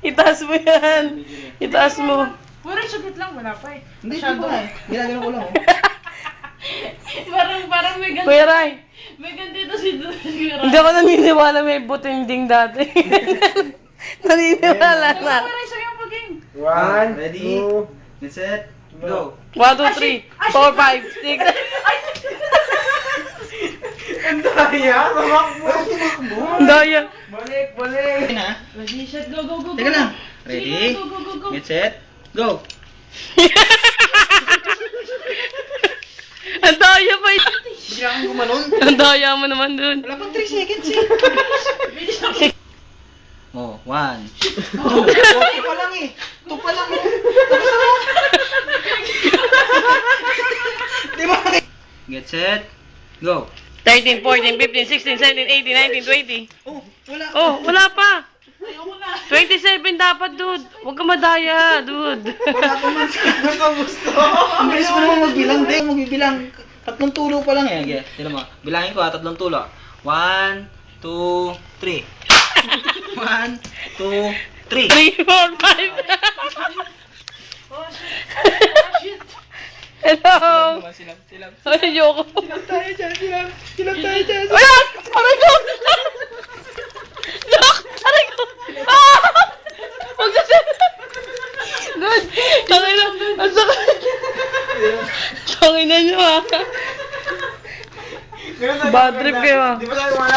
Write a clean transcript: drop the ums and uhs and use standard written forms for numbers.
Itaas mo yan. Itaas mo. Puro sagot lang, wala pa eh. Hindi, hindi pa eh. Ginagano ko lang, oh. Parang may ganito. Kuya Ray, May ganito si Kuya Ray. hindi ako naniniwala may butinding dati. Naniniwala na. Kuya Ray, sa'yo pa game. One, Ready? two, Get set, go. 1, 2, 3, 4, 5, 6. Ang daya, tumakbo. Ang daya. Balik, balik. Okay na? Ready, set, go, go, go. Teka lang. Sige, Ready? go, go, go, go. Get set, go. Ang daya pa yun. Bigla kang gumanon. Ang daya mo naman dun. Wala pang 3 seconds eh. Oh, 1, 2. Oh, 2 pa lang eh. 2 pa lang eh. Di ba? Get set, go. 13, 14, 15, 16, 17, 18, 19, 20. Oh, wala. Oh, wala pa. Ayoko na. 27 dapat, dude. Huwag ka madaya, dude. Wala pa man sa gusto. Ang bilis mo naman magbilang. Hindi, magbibilang. 3 tulo pa lang eh. Okay, tignan mo. Bilangin ko 3 tulo. 1, 2, 3. 1, 2, 3. 3, 4, 5. Oh, shit. Oh, shit. Hello. Silap. Ay, ayoko. Silap tayo dyan. Silap tayo dyan. Ayan! Aray ko! Look! Aray ko! Ah! Huwag na siya! Good! Tangin na! Ang sakit! Tangin na nyo ah! Bad trip kayo ah! Di ba tayo